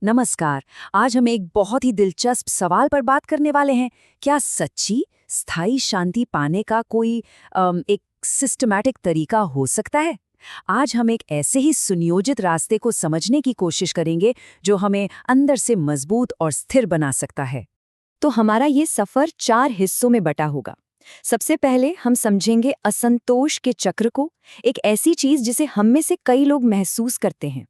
नमस्कार। आज हम एक बहुत ही दिलचस्प सवाल पर बात करने वाले हैं। क्या सच्ची स्थायी शांति पाने का कोई एक सिस्टमैटिक तरीका हो सकता है? आज हम एक ऐसे ही सुनियोजित रास्ते को समझने की कोशिश करेंगे जो हमें अंदर से मजबूत और स्थिर बना सकता है। तो हमारा ये सफर 4 हिस्सों में बटा होगा। सबसे पहले हम समझेंगे असंतोष के चक्र को, एक ऐसी चीज जिसे हम में से कई लोग महसूस करते हैं।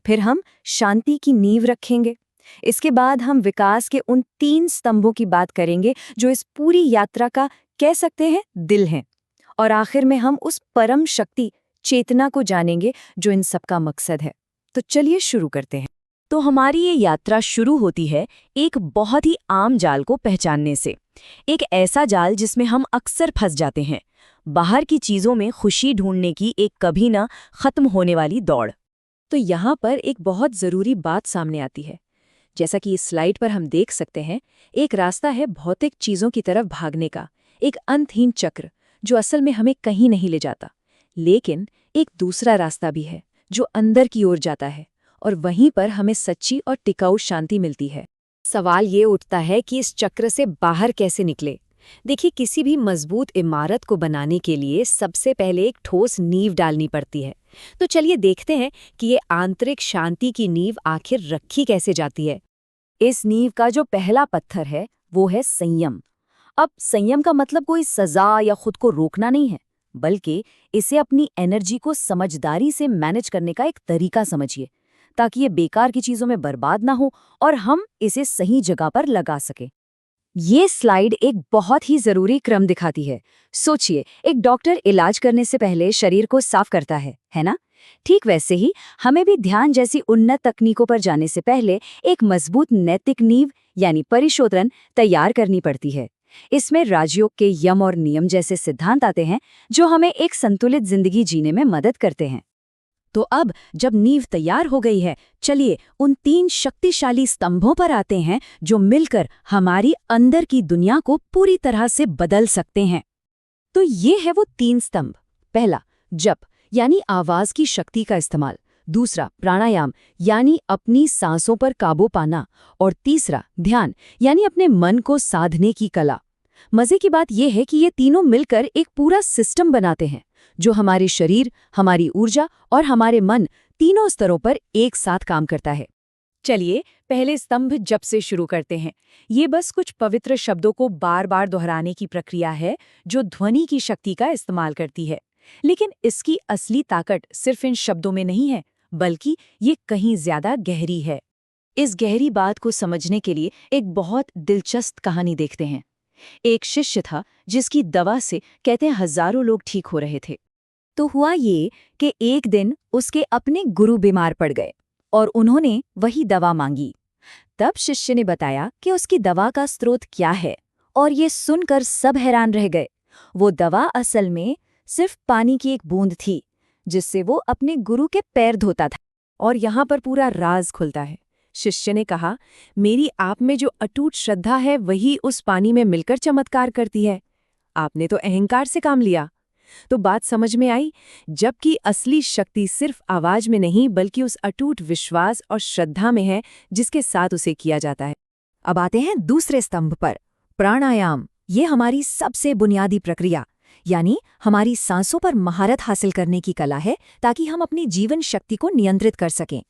फिर हम शांति की नींव रखेंगे। इसके बाद हम विकास के उन 3 स्तंभों की बात करेंगे जो इस पूरी यात्रा का कह सकते हैं दिल हैं। और आखिर में हम उस परम शक्ति चेतना को जानेंगे जो इन सब का मकसद है। तो चलिए शुरू करते हैं। तो हमारी ये यात्रा शुरू होती है एक बहुत ही आम जाल को पहचानने से। एक ऐसा जाल जिसमें हम अक्सर फंस जाते हैं, बाहर की चीजों में खुशी ढूंढने की एक कभी ना खत्म होने वाली दौड़। तो यहाँ पर एक बहुत ज़रूरी बात सामने आती है। जैसा कि इस स्लाइड पर हम देख सकते हैं, एक रास्ता है भौतिक चीज़ों की तरफ भागने का, एक अंतहीन चक्र जो असल में हमें कहीं नहीं ले जाता। लेकिन एक दूसरा रास्ता भी है जो अंदर की ओर जाता है, और वहीं पर हमें सच्ची और टिकाऊ शांति मिलती है। सवाल ये उठता है कि इस चक्र से बाहर कैसे निकले। देखिए, किसी भी मजबूत इमारत को बनाने के लिए सबसे पहले एक ठोस नींव डालनी पड़ती है। तो चलिए देखते हैं कि ये आंतरिक शांति की नींव आखिर रखी कैसे जाती है। इस नींव का जो पहला पत्थर है वो है संयम। अब संयम का मतलब कोई सजा या खुद को रोकना नहीं है, बल्कि इसे अपनी एनर्जी को समझदारी से मैनेज करने का एक तरीका समझिए, ताकि ये बेकार की चीजों में बर्बाद ना हो और हम इसे सही जगह पर लगा सके। ये स्लाइड एक बहुत ही जरूरी क्रम दिखाती है। सोचिए, एक डॉक्टर इलाज करने से पहले शरीर को साफ करता है ना? ठीक वैसे ही हमें भी ध्यान जैसी उन्नत तकनीकों पर जाने से पहले एक मजबूत नैतिक नींव यानी परिशोधन तैयार करनी पड़ती है। इसमें राजयोग के यम और नियम जैसे सिद्धांत आते हैं जो हमें एक संतुलित जिंदगी जीने में मदद करते हैं। तो अब जब नींव तैयार हो गई है, चलिए उन 3 शक्तिशाली स्तंभों पर आते हैं जो मिलकर हमारी अंदर की दुनिया को पूरी तरह से बदल सकते हैं। तो ये है वो 3 स्तंभ। पहला, जप यानी आवाज की शक्ति का इस्तेमाल। दूसरा, प्राणायाम यानी अपनी सांसों पर काबू पाना। और तीसरा, ध्यान यानी अपने मन को साधने की कला। मजे की बात यह है कि ये तीनों मिलकर एक पूरा सिस्टम बनाते हैं जो हमारे शरीर, हमारी ऊर्जा और हमारे मन तीनों स्तरों पर एक साथ काम करता है। चलिए पहले स्तंभ जप से शुरू करते हैं। ये बस कुछ पवित्र शब्दों को बार बार दोहराने की प्रक्रिया है जो ध्वनि की शक्ति का इस्तेमाल करती है। लेकिन इसकी असली ताकत सिर्फ इन शब्दों में नहीं है, बल्कि ये कहीं ज्यादा गहरी है। इस गहरी बात को समझने के लिए एक बहुत दिलचस्प कहानी देखते हैं। एक शिष्य था जिसकी दवा से कहते हैं हजारों लोग ठीक हो रहे थे। तो हुआ ये कि एक दिन उसके अपने गुरु बीमार पड़ गए और उन्होंने वही दवा मांगी। तब शिष्य ने बताया कि उसकी दवा का स्रोत क्या है, और ये सुनकर सब हैरान रह गए। वो दवा असल में सिर्फ पानी की एक बूंद थी जिससे वो अपने गुरु के पैर धोता था। और यहाँ पर पूरा राज खुलता है। शिष्य ने कहा, मेरी आप में जो अटूट श्रद्धा है वही उस पानी में मिलकर चमत्कार करती है। आपने तो अहंकार से काम लिया। तो बात समझ में आई, जबकि असली शक्ति सिर्फ आवाज में नहीं बल्कि उस अटूट विश्वास और श्रद्धा में है जिसके साथ उसे किया जाता है। अब आते हैं दूसरे स्तंभ पर, प्राणायाम। ये हमारी सबसे बुनियादी प्रक्रिया यानी हमारी सांसों पर महारत हासिल करने की कला है ताकि हम अपनी जीवन शक्ति को नियंत्रित कर सकें।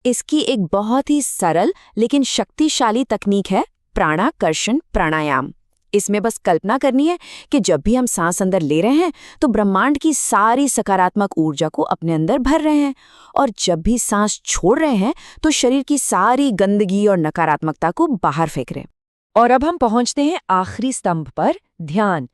इसकी एक बहुत ही सरल लेकिन शक्तिशाली तकनीक है प्राणाकर्षण प्राणायाम। इसमें बस कल्पना करनी है कि जब भी हम सांस अंदर ले रहे हैं तो ब्रह्मांड की सारी सकारात्मक ऊर्जा को अपने अंदर भर रहे हैं, और जब भी सांस छोड़ रहे हैं तो शरीर की सारी गंदगी और नकारात्मकता को बाहर फेंक रहे हैं। और अब हम पहुंचते हैं आखिरी स्तंभ पर, ध्यान।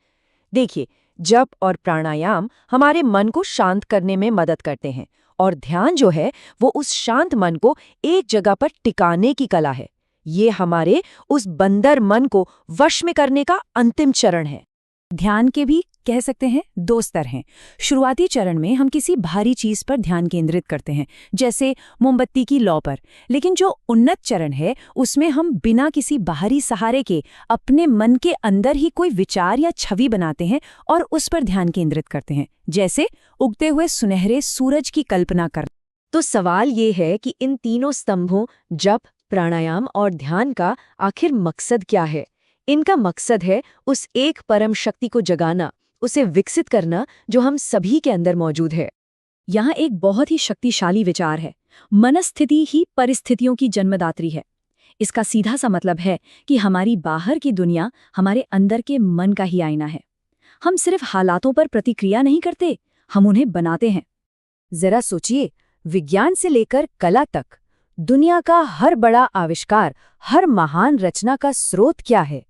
देखिए, जप और प्राणायाम हमारे मन को शांत करने में मदद करते हैं, और ध्यान जो है वो उस शांत मन को एक जगह पर टिकाने की कला है। ये हमारे उस बंदर मन को वश में करने का अंतिम चरण है। ध्यान के भी कह सकते हैं 2 स्तर हैं। शुरुआती चरण में हम किसी भारी चीज पर ध्यान केंद्रित करते हैं, जैसे मोमबत्ती की लौ पर। लेकिन जो उन्नत चरण है उसमें हम बिना किसी बाहरी सहारे के अपने मन के अंदर ही कोई विचार या छवि बनाते हैं और उस पर ध्यान केंद्रित करते हैं, जैसे उगते हुए सुनहरे सूरज की कल्पना कर। तो सवाल ये है कि इन तीनों स्तंभों जप, प्राणायाम और ध्यान का आखिर मकसद क्या है? इनका मकसद है उस एक परम शक्ति को जगाना, उसे विकसित करना जो हम सभी के अंदर मौजूद है। यहाँ एक बहुत ही शक्तिशाली विचार है। मनस्थिति ही परिस्थितियों की जन्मदात्री है। इसका सीधा सा मतलब है कि हमारी बाहर की दुनिया हमारे अंदर के मन का ही आईना है। हम सिर्फ हालातों पर प्रतिक्रिया नहीं करते, हम उन्हें बनाते हैं। जरा सोचिए, विज्ञान से लेकर कला तक दुनिया का हर बड़ा आविष्कार, हर महान रचना का स्रोत क्या है?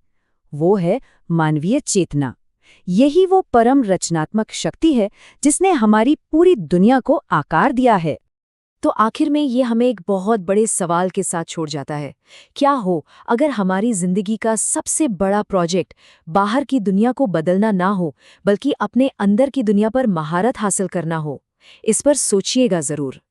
वो है मानवीय चेतना। यही वो परम रचनात्मक शक्ति है जिसने हमारी पूरी दुनिया को आकार दिया है। तो आखिर में ये हमें एक बहुत बड़े सवाल के साथ छोड़ जाता है। क्या हो अगर हमारी जिंदगी का सबसे बड़ा प्रोजेक्ट बाहर की दुनिया को बदलना ना हो, बल्कि अपने अंदर की दुनिया पर महारत हासिल करना हो? इस पर सोचिएगा जरूर।